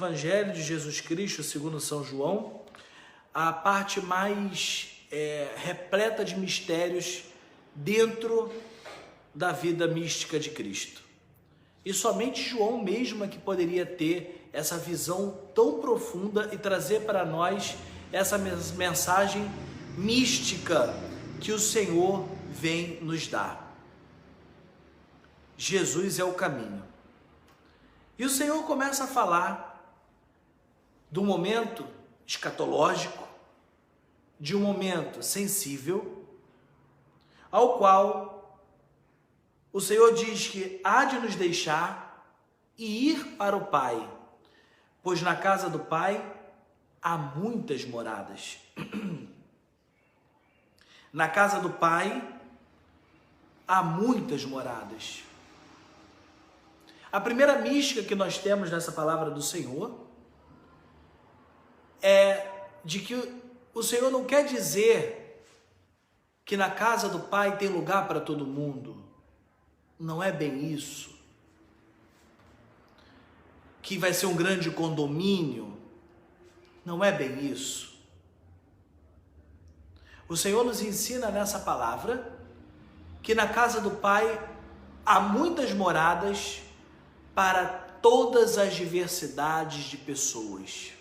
Evangelho de Jesus Cristo, segundo São João, a parte mais repleta de mistérios dentro da vida mística de Cristo. E somente João mesmo é que poderia ter essa visão tão profunda e trazer para nós essa mensagem mística que o Senhor vem nos dar. Jesus é o caminho. E o Senhor começa a falar do momento escatológico, de um momento sensível, ao qual o Senhor diz que há de nos deixar e ir para o Pai, pois na casa do Pai há muitas moradas. Na casa do Pai há muitas moradas. A primeira mística que nós temos nessa palavra do Senhor é de que o Senhor não quer dizer que na casa do Pai tem lugar para todo mundo. Não é bem isso. Que vai ser um grande condomínio. Não é bem isso. O Senhor nos ensina nessa palavra que na casa do Pai há muitas moradas para todas as diversidades de pessoas.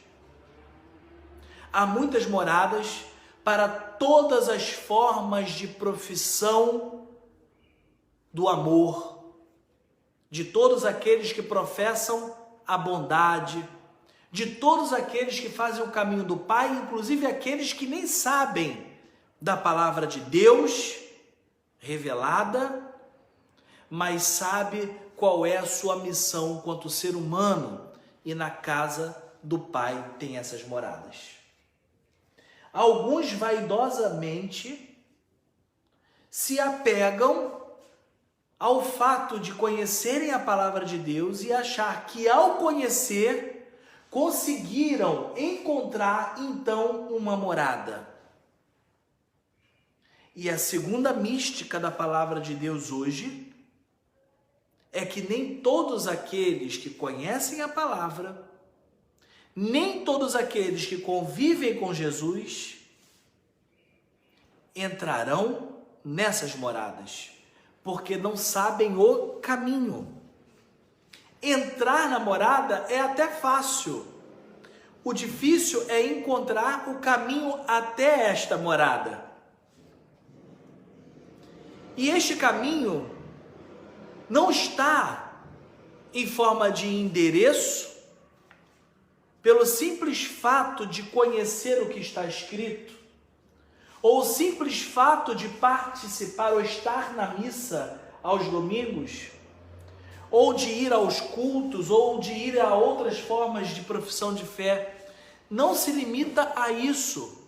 Há muitas moradas para todas as formas de profissão do amor, de todos aqueles que professam a bondade, de todos aqueles que fazem o caminho do Pai, inclusive aqueles que nem sabem da palavra de Deus revelada, mas sabe qual é a sua missão quanto ser humano, e na casa do Pai tem essas moradas. Alguns vaidosamente se apegam ao fato de conhecerem a palavra de Deus e achar que ao conhecer conseguiram encontrar então uma morada. E a segunda mística da palavra de Deus hoje é que nem todos aqueles que conhecem a palavra, nem todos aqueles que convivem com Jesus entrarão nessas moradas, porque não sabem o caminho. Entrar na morada é até fácil. O difícil é encontrar o caminho até esta morada. E este caminho não está em forma de endereço, pelo simples fato de conhecer o que está escrito, ou o simples fato de participar ou estar na missa aos domingos, ou de ir aos cultos, ou de ir a outras formas de profissão de fé, não se limita a isso.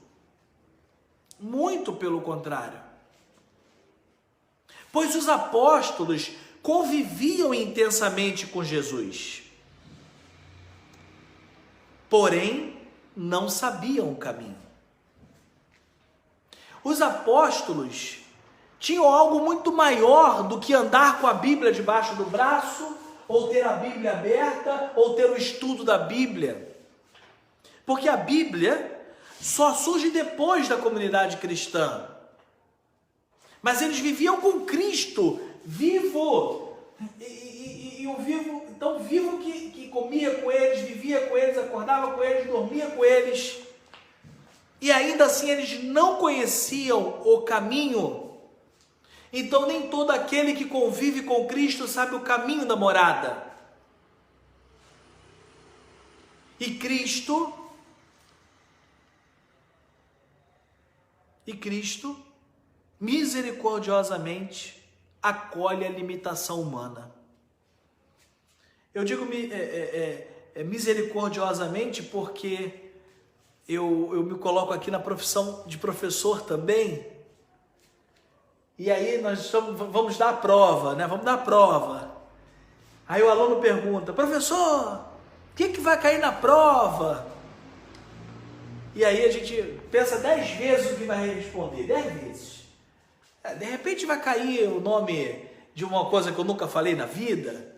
Muito pelo contrário. Pois os apóstolos conviviam intensamente com Jesus, porém não sabiam o caminho. Os apóstolos tinham algo muito maior do que andar com a Bíblia debaixo do braço, ou ter a Bíblia aberta, ou ter o estudo da Bíblia. Porque a Bíblia só surge depois da comunidade cristã. Mas eles viviam com Cristo, vivo, e o vivo, tão vivo que comia com eles, vivia com eles, acordava com eles, dormia com eles. E ainda assim eles não conheciam o caminho. Então nem todo aquele que convive com Cristo sabe o caminho da morada. E Cristo misericordiosamente acolhe a limitação humana. Eu digo misericordiosamente porque eu me coloco aqui na profissão de professor também, e aí nós vamos dar a prova, né? Vamos dar a prova. Aí o aluno pergunta: professor, o que vai cair na prova? E aí a gente pensa 10 vezes o que vai responder, 10 vezes. De repente vai cair o nome de uma coisa que eu nunca falei na vida.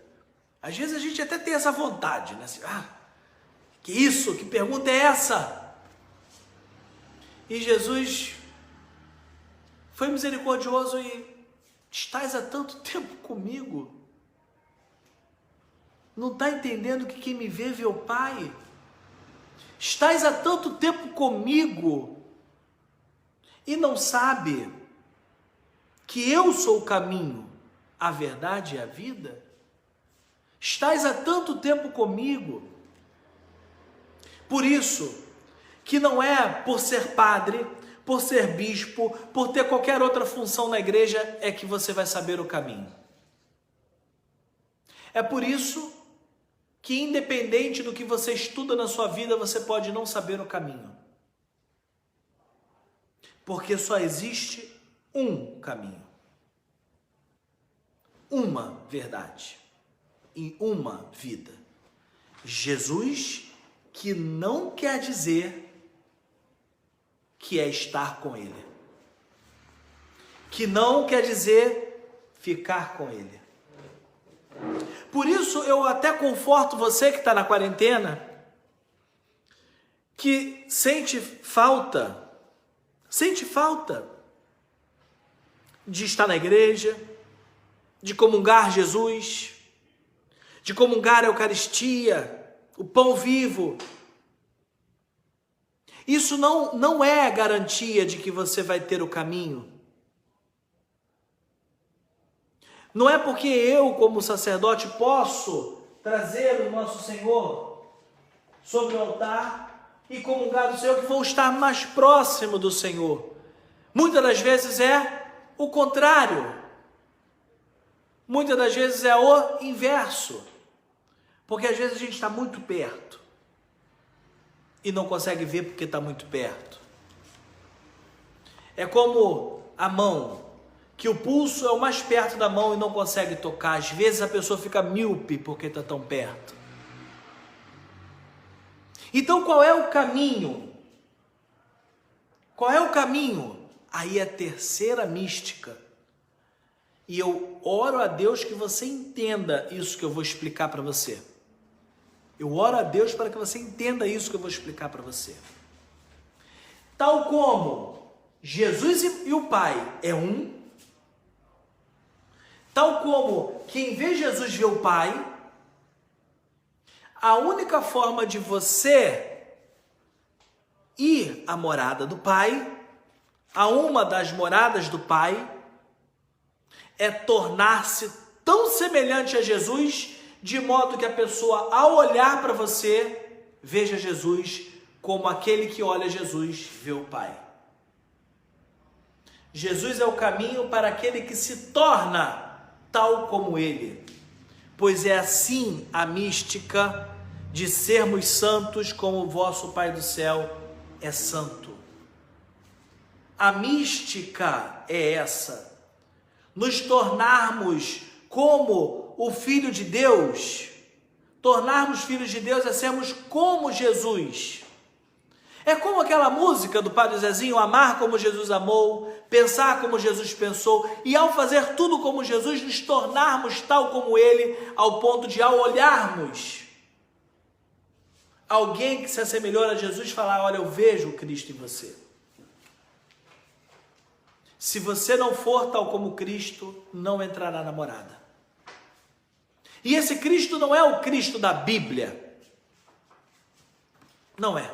Às vezes a gente até tem essa vontade, né? Assim, Que isso? Que pergunta é essa? E Jesus foi misericordioso e estás há tanto tempo comigo? Não está entendendo que quem me vê o Pai? Estás há tanto tempo comigo e não sabe que eu sou o caminho, a verdade e a vida? Estás há tanto tempo comigo. Por isso, que não é por ser padre, por ser bispo, por ter qualquer outra função na igreja, é que você vai saber o caminho. É por isso que, independente do que você estuda na sua vida, você pode não saber o caminho. Porque só existe um caminho, uma verdade e uma vida. Jesus, que não quer dizer que é estar com Ele, que não quer dizer ficar com Ele. Por isso eu até conforto você que está na quarentena, que sente falta de estar na igreja, de comungar Jesus, de comungar a Eucaristia, o pão vivo. Isso não é garantia de que você vai ter o caminho. Não é porque eu, como sacerdote, posso trazer o nosso Senhor sobre o altar e comungar do Senhor que vou estar mais próximo do Senhor. Muitas das vezes é o contrário. Muitas das vezes é o inverso. Porque às vezes a gente está muito perto e não consegue ver porque está muito perto. É como a mão, que o pulso é o mais perto da mão e não consegue tocar. Às vezes a pessoa fica míope porque está tão perto. Então qual é o caminho? Qual é o caminho? Aí é a terceira mística. E eu oro a Deus que você entenda isso que eu vou explicar para você. Eu oro a Deus para que você entenda isso que eu vou explicar para você. Tal como Jesus e o Pai é um, tal como quem vê Jesus vê o Pai, a única forma de você ir à morada do Pai, a uma das moradas do Pai, é tornar-se tão semelhante a Jesus, de modo que a pessoa, ao olhar para você, veja Jesus como aquele que olha Jesus vê o Pai. Jesus é o caminho para aquele que se torna tal como Ele, pois é assim a mística de sermos santos como o vosso Pai do céu é santo. A mística é essa, nos tornarmos como o Filho de Deus. Tornarmos filhos de Deus é sermos como Jesus. É como aquela música do Padre Zezinho, amar como Jesus amou, pensar como Jesus pensou, e ao fazer tudo como Jesus, nos tornarmos tal como Ele, ao ponto de, ao olharmos alguém que se assemelhou a Jesus, falar, olha, eu vejo o Cristo em você. Se você não for tal como Cristo, não entrará na morada. E esse Cristo não é o Cristo da Bíblia. Não é.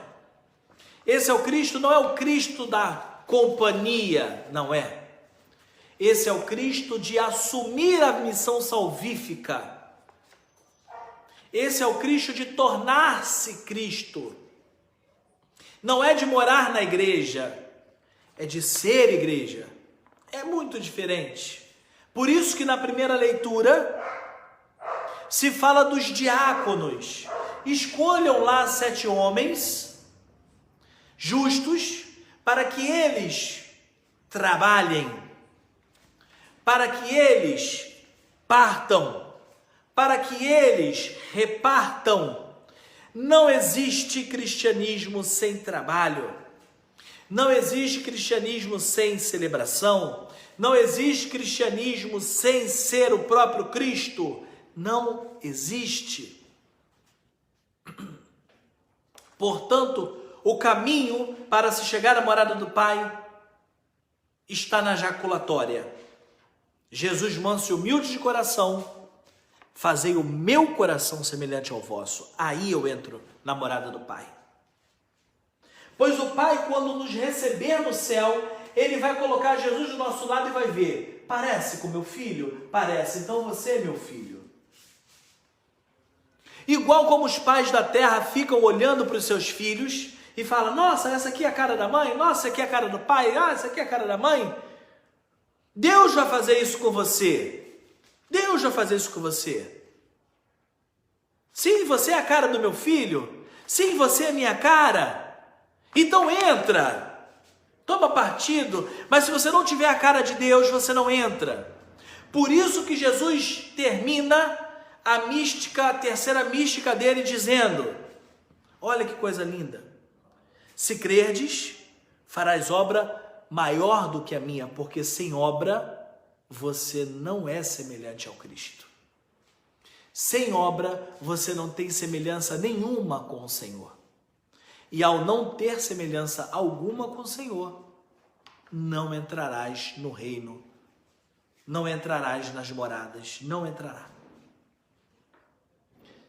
Esse é o Cristo, não é o Cristo da companhia, não é. Esse é o Cristo de assumir a missão salvífica. Esse é o Cristo de tornar-se Cristo. Não é de morar na igreja, é de ser igreja. É muito diferente. Por isso que na primeira leitura se fala dos diáconos. Escolham lá 7 homens justos para que eles trabalhem, para que eles partam, para que eles repartam. Não existe cristianismo sem trabalho. Não existe cristianismo sem celebração. Não existe cristianismo sem ser o próprio Cristo. Não existe. Portanto, o caminho para se chegar à morada do Pai está na jaculatória. Jesus, manso e humilde de coração, fazei o meu coração semelhante ao vosso. Aí eu entro na morada do Pai. Pois o Pai, quando nos receber no céu, Ele vai colocar Jesus do nosso lado e vai ver. Parece com meu filho? Parece, então você é meu filho. Igual como os pais da terra ficam olhando para os seus filhos e falam, nossa, essa aqui é a cara da mãe, nossa, essa aqui é a cara do pai, essa aqui é a cara da mãe. Deus vai fazer isso com você. Deus vai fazer isso com você. Sim, você é a cara do meu filho. Sim, você é minha cara. Então entra. Toma partido. Mas se você não tiver a cara de Deus, você não entra. Por isso que Jesus termina a mística, a terceira mística dele dizendo, olha que coisa linda. Se crerdes, farás obra maior do que a minha, porque sem obra você não é semelhante ao Cristo. Sem obra você não tem semelhança nenhuma com o Senhor. E ao não ter semelhança alguma com o Senhor, não entrarás no reino, não entrarás nas moradas, não entrará.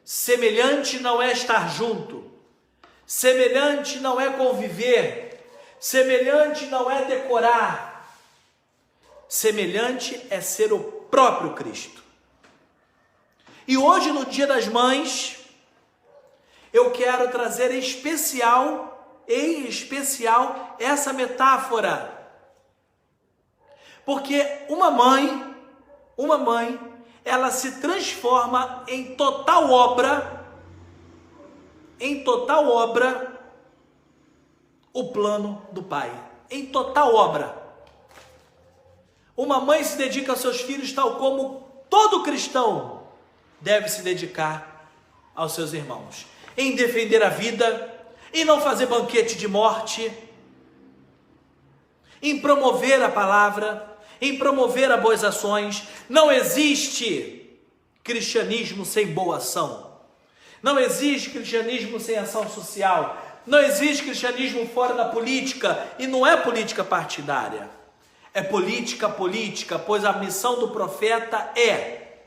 Semelhante não é estar junto, semelhante não é conviver, semelhante não é decorar, semelhante é ser o próprio Cristo. E hoje, no Dia das Mães, eu quero trazer em especial essa metáfora. Porque uma mãe, ela se transforma em total obra, o plano do Pai. Em total obra. Uma mãe se dedica aos seus filhos tal como todo cristão deve se dedicar aos seus irmãos. Em defender a vida, em não fazer banquete de morte, em promover a palavra, em promover as boas ações. Não existe cristianismo sem boa ação. Não existe cristianismo sem ação social. Não existe cristianismo fora da política. E não é política partidária. É política, pois a missão do profeta é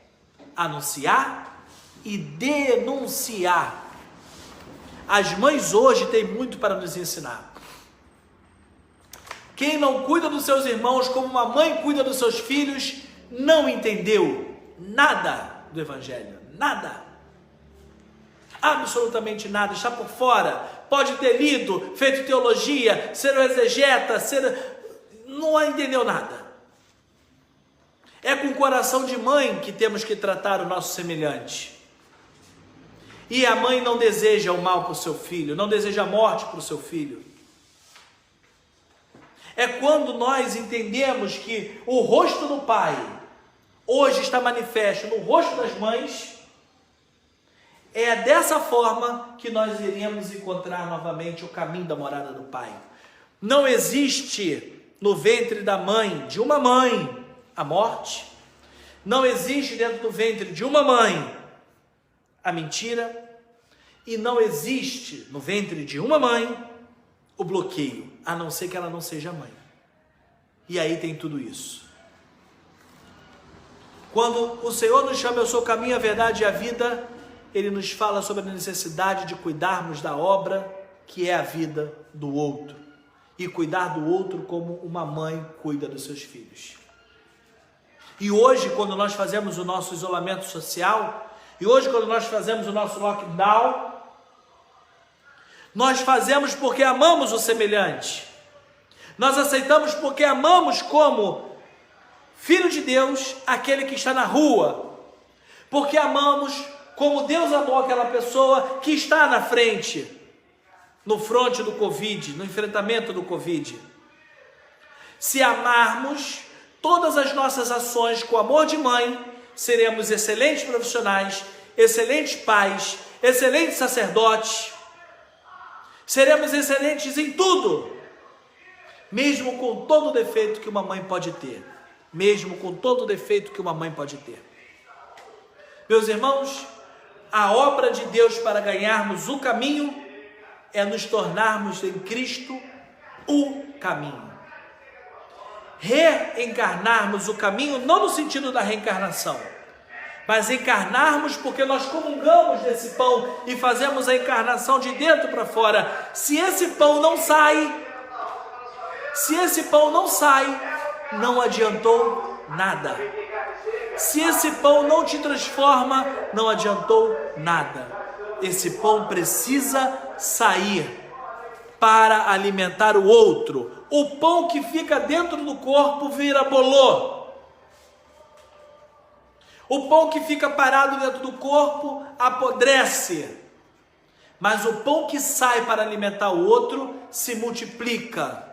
anunciar e denunciar. As mães hoje têm muito para nos ensinar. Quem não cuida dos seus irmãos como uma mãe cuida dos seus filhos, não entendeu nada do Evangelho. Nada. Absolutamente nada. Está por fora. Pode ter lido, feito teologia, ser um exegeta, não entendeu nada. É com o coração de mãe que temos que tratar o nosso semelhante. E a mãe não deseja o mal para o seu filho, não deseja a morte para o seu filho. É quando nós entendemos que o rosto do Pai hoje está manifesto no rosto das mães, é dessa forma que nós iremos encontrar novamente o caminho da morada do Pai. Não existe no ventre da mãe, de uma mãe, a morte. Não existe dentro do ventre de uma mãe a mentira. E não existe no ventre de uma mãe o bloqueio, a não ser que ela não seja mãe. E aí tem tudo isso. Quando o Senhor nos chama, eu sou o caminho, a verdade e a vida, Ele nos fala sobre a necessidade de cuidarmos da obra que é a vida do outro. E cuidar do outro como uma mãe cuida dos seus filhos. E hoje, quando nós fazemos o nosso isolamento social, e hoje quando nós fazemos o nosso lockdown, nós fazemos porque amamos o semelhante. Nós aceitamos porque amamos como filho de Deus aquele que está na rua. Porque amamos como Deus amou aquela pessoa que está na frente, no fronte do Covid, no enfrentamento do Covid. Se amarmos todas as nossas ações com amor de mãe, seremos excelentes profissionais, excelentes pais, excelentes sacerdotes. Seremos excelentes em tudo, mesmo com todo o defeito que uma mãe pode ter. Mesmo com todo o defeito que uma mãe pode ter. Meus irmãos, a obra de Deus para ganharmos o caminho é nos tornarmos em Cristo o caminho. Reencarnarmos o caminho, não no sentido da reencarnação, mas encarnarmos porque nós comungamos desse pão e fazemos a encarnação de dentro para fora. Se esse pão não sai, não adiantou nada. Se esse pão não te transforma, não adiantou nada. Esse pão precisa sair para alimentar o outro. O pão que fica dentro do corpo vira bolô. O pão que fica parado dentro do corpo apodrece. Mas o pão que sai para alimentar o outro se multiplica.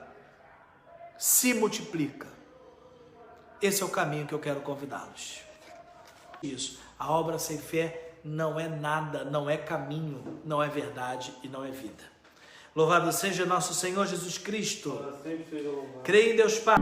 Se multiplica. Esse é o caminho que eu quero convidá-los. Isso. A obra sem fé não é nada, não é caminho, não é verdade e não é vida. Louvado seja nosso Senhor Jesus Cristo. Creia em Deus Pai.